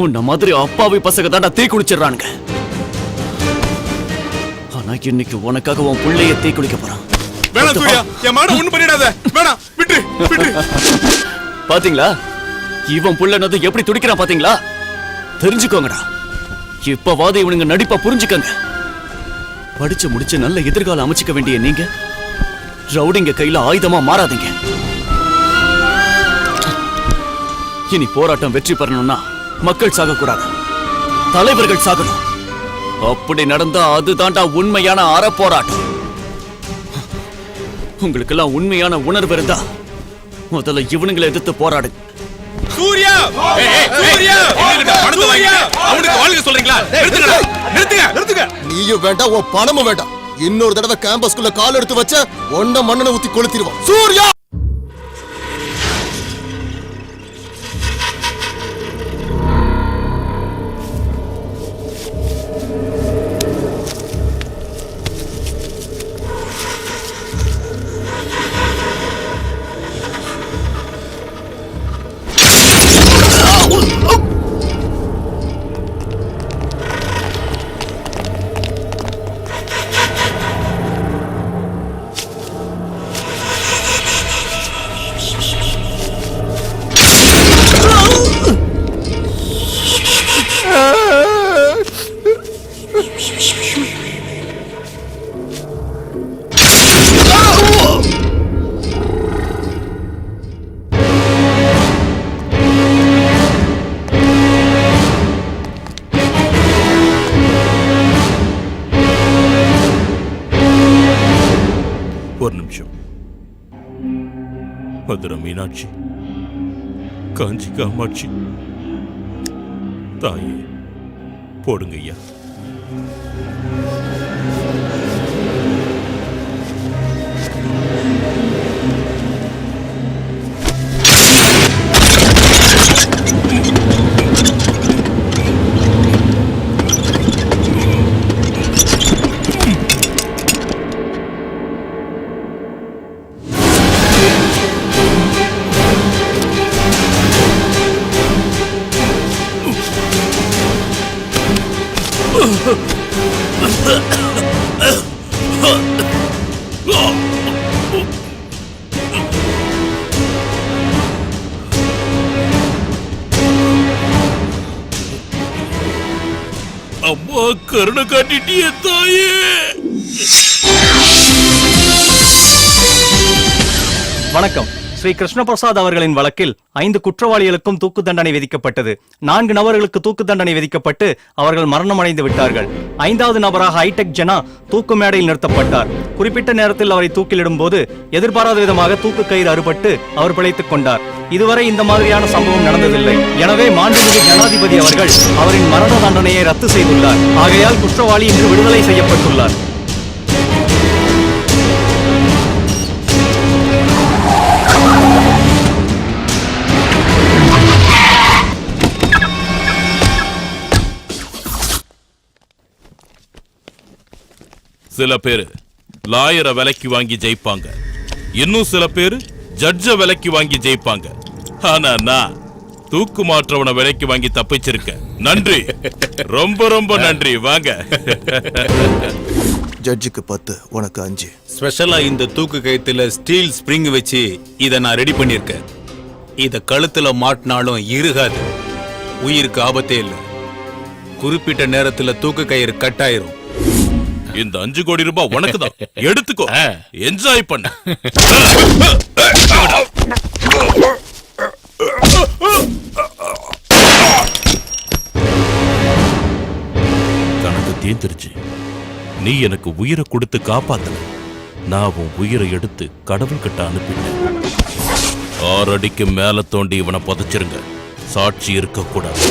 உன்ன மாதிரி அப்பாவி பசங்க தாண்டா தீ குளிச்சிடறானுங்க. ஆனா இன்னைக்கு உனக்காக உன் புள்ளைய தீ குளிக்க போறான். வேணாம் சூர்யா, என் மான ஒண்ணும் பண்ணிடாத. வேணாம், விட்டு விட்டு. பாத்தீங்களா இவன் புள்ளனது எப்படி துடிக்கிறான் பாத்தீங்களா? தெரிஞ்சுக்கோங்கடா. இப்பவாது இவனுங்க நடிப்பா புரிஞ்சுக்கங்க. படிச்சு முடிச்சு நல்ல எதிர்காலம் அமைச்சுக்க வேண்டிய நீங்க ரவுடிங்க கையில ஆயுதமா மாறாதீங்க. இனி போராட்டம் வெற்றி பெறணும்னா மக்கள் சாகக்கூடாது, தலைவர்கள் சாகணும். அப்படி நடந்தா அதுதான்டா உண்மையான அறப்போராட்டம். உங்களுக்கெல்லாம் உண்மையான உணர்வு இருந்தா முதல்ல இவனுங்களை எதிர்த்து போராடு. சூர்யா சூர்யா பணத்தை வாங்கி அவனுக்கு வாழ்க்கை சொல்றீங்களா? நிறுத்துங்க. நீயும் வேண்டாம், உன் பணமும் வேண்டாம். இன்னொரு தடவை கேம்பஸ்குள்ள கால் எடுத்து வச்ச ஒன்ன மண்ணனை ஊத்தி கொளுத்திடுவான். சூர்யா! ஒரு நிமிஷம். மதுரை மீனாட்சி, காஞ்சி காமாட்சி, தாயே போடுங்க ஐயா. அம்மா கருணை காட்டிட்டியே தாயே. வணக்கம். ஸ்ரீ கிருஷ்ணபிரசாத் அவர்களின் வழக்கில் 5 குற்றவாளிகளுக்கும் தூக்கு தண்டனை விதிக்கப்பட்டது. 4 நபர்களுக்கு தூக்கு தண்டனை விதிக்கப்பட்டு அவர்கள் மரணமடைந்து விட்டார்கள். 5வது நபராக ஹைடெக் ஜனா தூக்கு மேடையில் நிறுத்தப்பட்டார். குறிப்பிட்ட நேரத்தில் அவரை தூக்கிலிடும் போது எதிர்பாராத விதமாக தூக்கு கயிறு அறுபட்டு அவர் பிழைத்துக் கொண்டார். இதுவரை இந்த மாதிரியான சம்பவம் நடந்ததில்லை. எனவே மாண்புமிகு ஜனாதிபதி அவர்கள் அவரின் மரண தண்டனையை ரத்து செய்துள்ளார். ஆகையால் குற்றவாளி இன்று விடுதலை செய்யப்பட்டுள்ளார். சில பேரு லாயரை விலைக்கு வாங்கி ஜெயிப்பாங்க, இன்னும் சில பேரு ஜட்ஜ விலைக்கு வாங்கி ஜெயிப்பாங்க. ஆனா நான் தூக்கு மாற்றவனை விலைக்கு வாங்கி தப்பிச்சிருக்கேன். நன்றி, ரொம்ப ரொம்ப நன்றி. வாங்க. ஜட்ஜுக்கு 10, உனக்கு 5. ஸ்பெஷலா இந்த தூக்கு கயித்துல ஸ்டீல் ஸ்ப்ரிங் வச்சு இத நான் ரெடி பண்ணிருக்கேன். இத கழுத்துல மாட்டினாலும் இருகாது, உயிருக்கு ஆபத்தே இல்லை. குறிப்பிட்ட நேரத்துல தூக்கு கயிறு கட் ஆயிரும். இந்த 5 கோடி ரூபாய் உனக்கு தான், எடுத்துக்கோ, என்ஜாய் பண்ண. கணக்கு தீர்ந்துருச்சு. நீ எனக்கு உயிரை கொடுத்து காப்பாத்தல, நான் உன் உயிரை எடுத்து கடவுள் கிட்ட அனுப்பிட்டேன். 6 அடிக்கு மேல தோண்டி இவனை புதைச்சிருங்க, சாட்சி இருக்க கூடாது.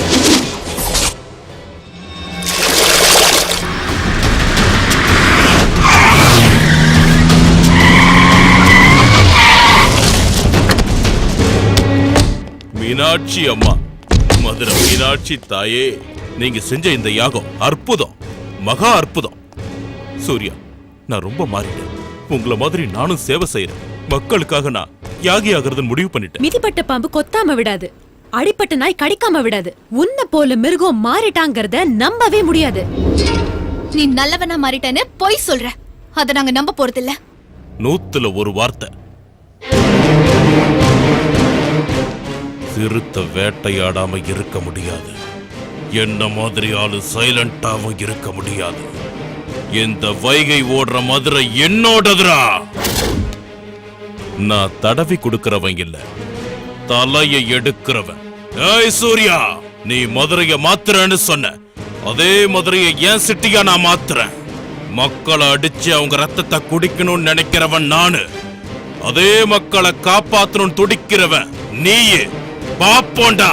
மீனாட்சி அம்மா, மதுரை மீனாட்சி தாயே, நீங்க செஞ்ச இந்த யாகம் அற்புதம், மகா அற்புதம். சூர்யா, நான் ரொம்ப மாறிட்டேன். உங்களை மாதிரி நானும் சேவை செய்யறேன். மக்களுக்காக நான் தியாகி ஆகிறதுன்னு முடிவு பண்ணிட்டேன். மிதிப்பட்ட பாம்பு கொத்தாம விடாது, அடிப்பட்ட நாய் கடிக்காம விடாது. உன்ன போல மிருகம் மாறிட்டாங்கறத நம்பவே முடியாது. நீ நல்லவனா மாறிட்டேன்னு பொய் சொல்ற, அத நாங்க நம்ப போறதில்ல. 100ல 1 வார்த்தை. சிறுத்தை வேட்டையாடாம இருக்க முடியாது, என்ன மாதிரி ஆளு சைலண்டாவும் இருக்க முடியாது. இந்த வைகை ஓடுற மதுரை என்னோடதுரா. நான் தடவி கொடுக்கிறவன் இல்ல, தலையை எடுக்கிறவன். ஏய் சூர்யா, நீ மதுரைய மாத்துறன்னு சொன்ன, அதே மதுரையை ஏன் சிட்டியா நான் மாத்துறேன். மக்களை அடிச்சு அவங்க ரத்தத்தை குடிக்கணும்னு நினைக்கிறவன் நானு. அதே மக்களை காப்பாத்தணும்னு துடிக்கிறவன் நீயே. பாப்போண்டா.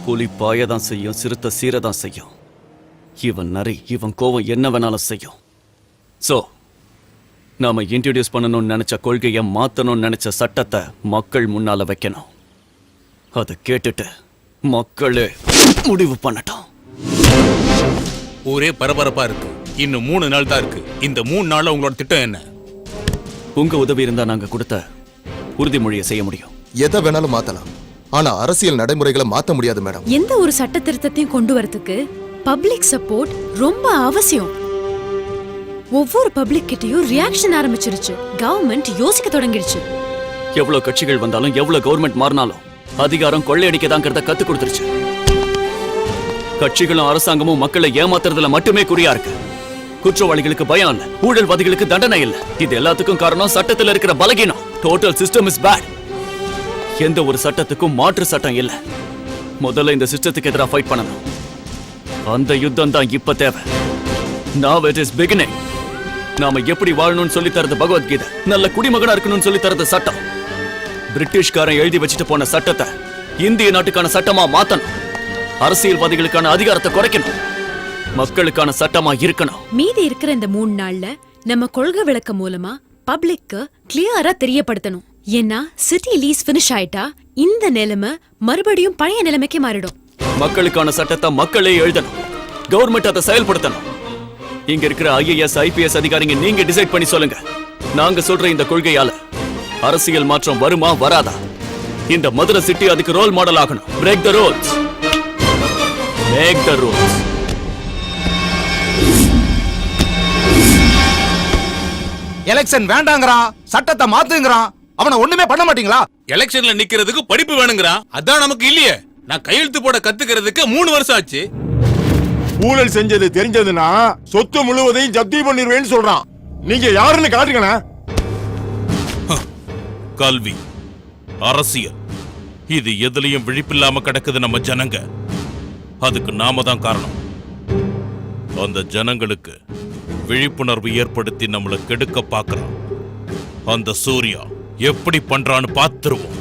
புலி பாயதான் செய்யும், சிறுத்தை சீரதான் செய்யும். இவன் நரி, இவன் கோவம் என்ன வேணாலும் செய்யும். சோ நாம இன்ட்ரோடியூஸ் பண்ணணும்னு நினைச்ச கொள்கையை மாத்தணும்னு நினைச்ச சட்டத்தை மக்கள் முன்னால வைக்கணும். அதை கேட்டுட்டு மக்களே முடிவு பண்ணட்டும். ஒரே பரபரப்பா இருக்கு. இன்னும் 3 நாள் தான் இருக்கு. இந்த 3 நாள்ல உங்களோட திட்டம் என்ன? உங்க உதவி இருந்தா நாங்க கொடுத்த உறுதிமொழியை செய்ய முடியும். எதை வேணாலும் மாத்தலாம், ஆனா அரசியல் நடைமுறைகளை மாத்த முடியாது மேடம். எந்த ஒரு சட்ட திருத்தத்தையும் கொண்டு வரதுக்கு பப்ளிக் சப்போர்ட் ரொம்ப அவசியம். ஒவ்வொரு பப்ளிக் கிட்டயும் ரியாக்ஷன் ஆரம்பிச்சிருச்சு. கவர்மெண்ட் யோசிக்க தொடங்கிடுச்சு. எவ்வளவு கட்சிகள் வந்தாலும், எவ்வளவு கவர்மெண்ட் மாறினாலும் அதிகாரம் கொள்ளையடிக்கதாங்கிறத கத்து கொடுத்துருச்சு. கட்சிகளும் அரசாங்கமும் மக்களை ஏமாத்துறதுல மட்டுமே குறியா இருக்கு. குற்றவாளிகளுக்கு பயம் இல்ல, ஊழல்வாதிகளுக்கு தண்டனை இல்ல. இது எல்லாத்துக்கும் காரணம் சட்டத்தில் இருக்கிற பலகீனம். Total system is bad. எந்த ஒரு சட்டத்துக்கும் மாற்று சட்டம் இல்ல. முதல்ல இந்த சிஸ்டத்துக்கு எதிராக ஃபைட் பண்ணணும். அந்த யுத்தம் தான் இப்ப தேவை. Now it is beginning. நாம எப்படி வாழணும்னு சொல்லி தரது பகவத்கீதை, நல்ல குடிமகனா இருக்கணும்னு சொல்லி தரது சட்டம். பிரிட்டிஷ்காரன் எழுதி வச்சுட்டு போன சட்டத்தை இந்திய நாட்டுக்கான சட்டமா மாத்தணும். அரசியல்வாதிகளுக்கான அதிகாரத்தை குறைக்கணும். மக்களுக்கான சட்டமா இருக்கணும். மீதி இருக்கிற இந்த 3 நாள்ல நம்ம கொள்கை விளக்கம் மூலமா பப்ளிக்கு கிளியரா தெரியப்படுத்தணும். ஏன்னா சிட்டி லீஸ் பினிஷ் ஆயிட்டா இந்த நிலைமை மறுபடியும் பழைய நிலைமைக்கு மாறிடும். மக்களுக்கான சட்டத்தை மக்களே எழுதணும். கவர்மெண்ட் அதை செயல்படுத்தணும். இங்க இருக்கிற IAS IPS அதிகாரிங்க நீங்க டிசைட் பண்ணி சொல்லுங்க. நாங்க சொல்ற இந்த கொள்கையால அரசியல் மாற்றம் வருமா வராதா? இந்த மதுரை சிட்டி அதுக்கு ரோல் மாடல் ஆகணும். Break the rules, make the rules. Election வேண்டாங்கறான், சட்டத்தை மாத்துங்கறான். அவனை ஒண்ணுமே பண்ண மாட்டீங்களா? எலெக்ஷன்ல நிக்கிறதுக்கு படிப்பு வேணுங்கிறான். அதான் நமக்கு இல்லையே. நான் கையெழுத்து போட கத்துக்கிறதுக்கு 3 வருஷம் ஆச்சு. ஊழல் செஞ்சது தெரிஞ்சதுன்னா சொத்து முழுவதையும் ஜப்தி பண்ணிடுவேன்னு சொல்றான். நீங்க யாருன்னு காட்டுங்கண்ணா. கல்வி, அரசியல், இது எதுலயும் விழிப்பில்லாம கிடக்குது நம்ம ஜனங்க. அதுக்கு நாம தான் காரணம். அந்த ஜனங்களுக்கு விழிப்புணர்வு ஏற்படுத்தி நம்மளை கெடுக்க பார்க்கறான். அந்த சூர்யா எப்படி பண்றான்னு பார்த்துருவோம்.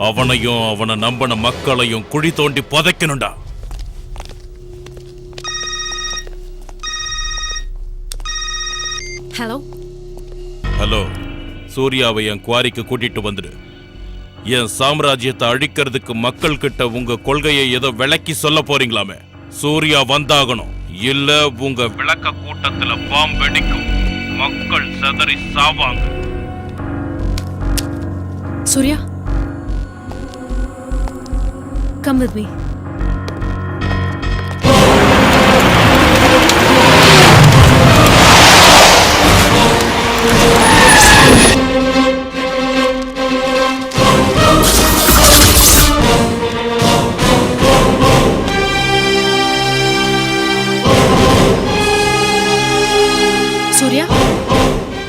அவனையும் அவனை நம்பின மக்களையும் குழி தோண்டி புதைக்கணும்டா. ஹலோ ஹலோ, சூர்யாவை என் குவாரிக்கு கூட்டிட்டு வந்துடு. என் சாம்ராஜ்யத்தை அழிக்கிறதுக்கு மக்கள் கிட்ட உங்க கொள்கையை ஏதோ விளக்கி சொல்ல போறீங்களாமே. சூர்யா வந்தாகணும், இல்ல உங்க விளக்க கூட்டத்துல பாம்பு வெடிக்கும், மக்கள் செதறி சாவாங்க. Surya, come with me. Surya,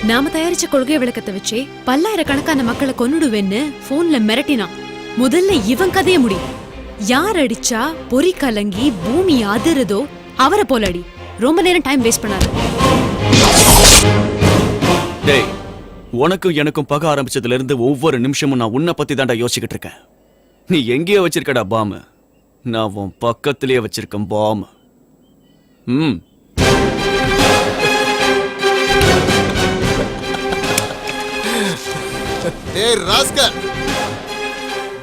நாம தயாரிச்ச கொள்கை விளக்கத்தை வச்சே பல்லாயிரக்கணக்கான மக்களை கொன்னுடுவேன்னு போன்ல மிரட்டினான். முதல்ல இவன் கதைய முடி. யார் அடிச்சா பொறி கலங்கி பூமி அதிருதோ அவரை போல அடி. ரொம்ப நேரம் டைம் வேஸ்ட் பண்ணாத. டேய், உனக்கும் எனக்கும் பக ஆரம்பிச்சதுல இருந்து ஒவ்வொரு நிமிஷமும் நான் உன்னை பத்தி தாண்டா யோசிச்சுக்கிட்டு இருக்கேன். நீ எங்கேயோ வச்சிருக்கடா பாம்பு. நான் உன் பக்கத்திலேயே வச்சிருக்கேன் பாம்பு. ஏய் ராஸ்கல்,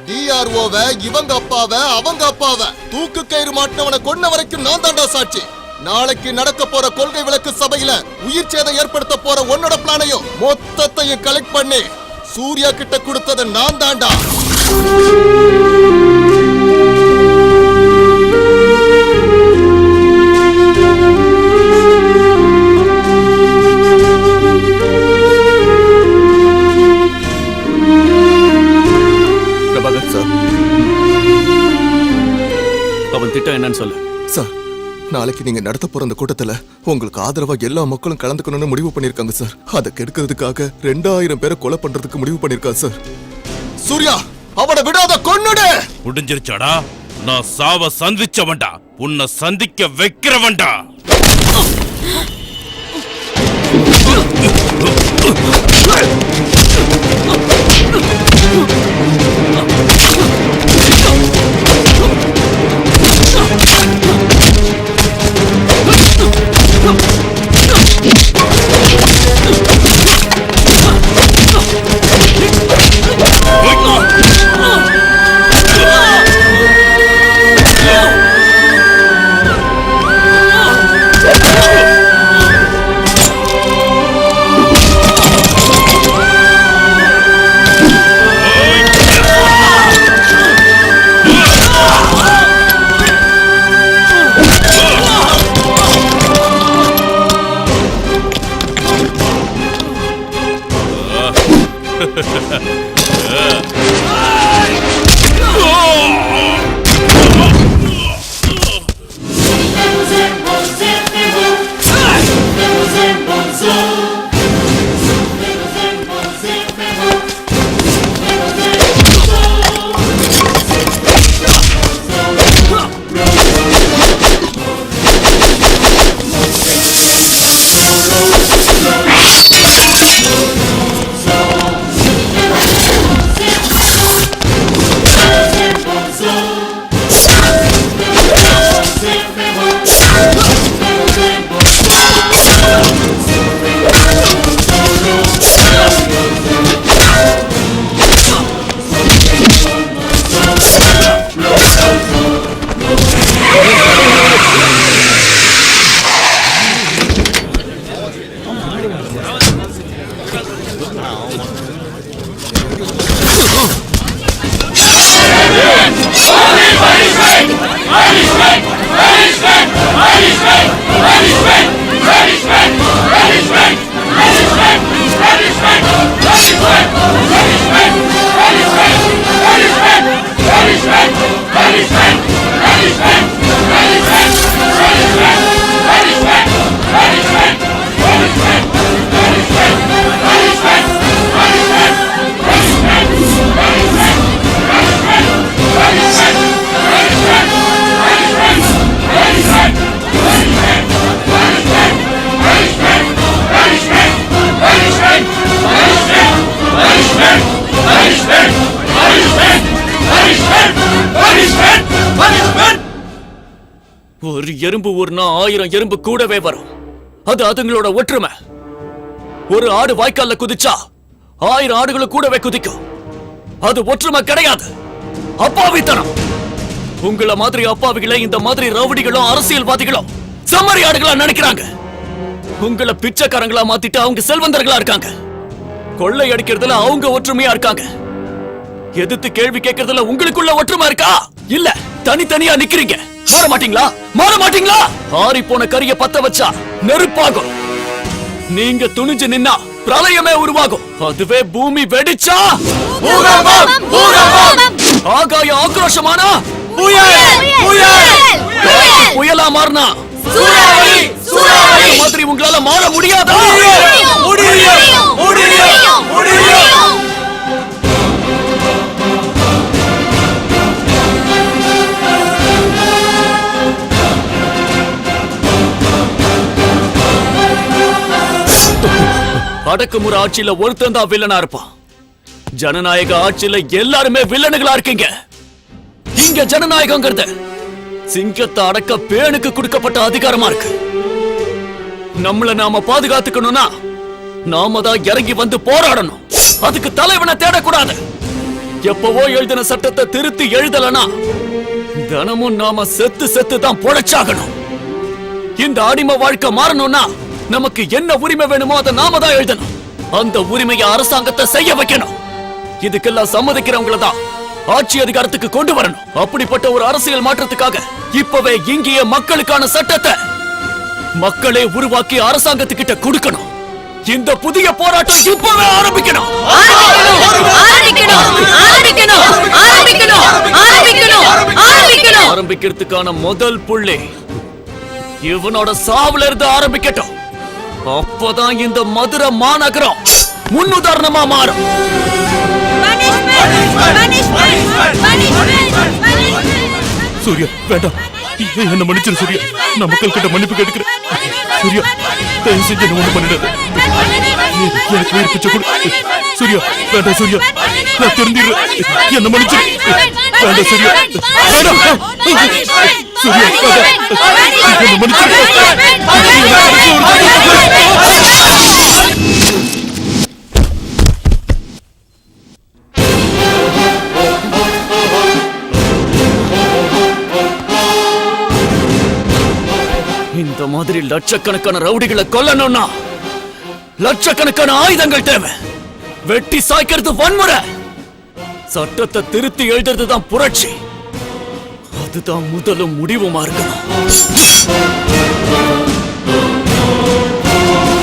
டிஆர்ஓவை இவங்க அப்பாவை அவங்க அப்பாவை தூக்கு கயிறு மாட்டினவனை கொன்ன வரைக்கும் நான் தாண்டா சாட்சி. நாளைக்கு நடக்க போற கொள்கை விளக்கு சபையில உயிர் சேதம் ஏற்படுத்த போற உன்னோட பிளானையும் மொத்தத்தையும் கலெக்ட் பண்ணி சூர்யா கிட்ட கொடுத்தது நான் தாண்டா. பிரபாகர் சார், அவன் திட்டம் என்னன்னு சொல்லு சார். நாளைக்கு நீங்க நடத்த போற அந்த கூட்டத்துல உங்களுக்கு ஆதரவா எல்லா மக்களும் கலந்துக்கணும்னு முடிவு பண்ணிருக்காங்க சார். அதை கெடுக்கிறதுக்காக 2000 பேரை கொலை பண்றதுக்கு முடிவு பண்ணிருக்காங்க சார். சூர்யா, அவனை விடாத கொன்னுடு. முடிஞ்சிருச்சாடா? நான் சாவ சந்திச்சவன்டா, உன்னை சந்திக்க வைக்கிறவன்டா. ஒரு எறும்பு ஊர்னா 1000 எறும்பு கூடவே வரும். அது அதுங்களோட ஒற்றுமை. ஒரு ஆடு வாய்க்கால்ல குதிச்சா 1000 ஆடுகளும் கூடவே குதிக்கும். அது ஒற்றுமை கிடையாது, அப்பாவித்தனம். உங்கள மாதிரி அப்பாவிகளை இந்த மாதிரி ரவுடிகளும் அரசியல்வாதிகளும் சமரி ஆடுகளா நினைக்கிறாங்க. உங்களை பிச்சைக்காரங்களா மாத்திட்டு அவங்க செல்வந்தர்களா இருக்காங்க. கொள்ளை அடிக்கிறதுல அவங்க ஒற்றுமையா இருக்காங்க. எதிர்த்து கேள்வி கேட்கறதுல உங்களுக்குள்ள ஒற்றுமை இருக்கா? இல்ல, தனித்தனியா நிக்கிறீங்க. மாற மாட்டீங்களா? மாற மாட்டீங்களா? ஆறி போன கரிய பத்த வச்சா நெருப்பாகும். நீங்க துணிஞ்சு நின்னா பிரளயமே உருவாகும். அதுவே பூமி வெடிச்சா ஆகாய ஆக்ரோஷமானா புயலா மாறினா மாதிரி உங்களால மாற முடியாதா? அடக்குமுறை ஆட்சியில ஒருத்தன் தான் வில்லனா இருப்பான். ஜனநாயக ஆட்சியில எல்லாருமே வில்லனுகளா இருக்கீங்க. இங்க ஜனநாயகங்கிறது சிங்கத்தை அடக்க பேனுக்கு கொடுக்கப்பட்ட அதிகாரமா இருக்கு. நம்மள நாம பாதுகாத்துக்கணும்னா நாம தான் இறங்கி வந்து போராடணும். அதுக்கு தலைவனை தேடக்கூடாது. எப்பவோ எழுதின சட்டத்தை திருத்தி எழுதலனா தினமும் நாம செத்து செத்து தான் பொழைச்சாகணும். இந்த அடிமை வாழ்க்கை மாறணும்னா நமக்கு என்ன உரிமை வேணுமோ அதை நாம தான் எழுதணும். அந்த உரிமையை அரசாங்கத்தை செய்ய வைக்கணும். இதுக்கெல்லாம் சம்மதிக்கிறவங்கள தான் ஆட்சி அதிகாரத்துக்கு கொண்டு வரணும். அப்படிப்பட்ட ஒரு அரசியல் மாற்றத்துக்காக இப்பவே இங்கேயே மக்களுக்கான சட்டத்தை மக்களே உருவாக்கி அரசாங்கத்துக்கிட்ட கொடுக்கணும். இந்த புதிய போராட்டம் இப்பவே ஆரம்பிக்கணும். ஆரம்பிக்கிறதுக்கான முதல் புள்ளி இவனோட சாவுல இருந்து ஆரம்பிக்கட்டும். அப்பதான் இந்த மதுரை மாநகரம் முன்னுதாரணமா மாறும். சூர்யா வேண்டாம், என்ன மன்னிச்சிரு சூர்யா. நான் மக்கள் கிட்ட மன்னிப்பு கேட்கிறேன். சூர்யா தயவு செஞ்சு என்ன ஒண்ணு பண்ணிடாத. எனக்கு வேறு பிச்சை கொடு. சூர்யா வேண்டாம் சூர்யா, நான் தெரிஞ்சிடுறேன். என்ன மன்னிச்சிரு. வேண்டாம் சூர்யா, வேண்டாம் சூர்யா, என்ன மன்னிச்சிரு. இந்த மாதிரி லட்சக்கணக்கான ரவுடிகளை கொல்லணும்னா லட்சக்கணக்கான ஆயுதங்கள் தேவை. வெட்டி சாய்க்கிறது வன்முறை. சட்டத்தை திருத்தி எழுதுறதுதான் புரட்சி. அதுதான் முதலும் முடிவுமா இருக்கணும்.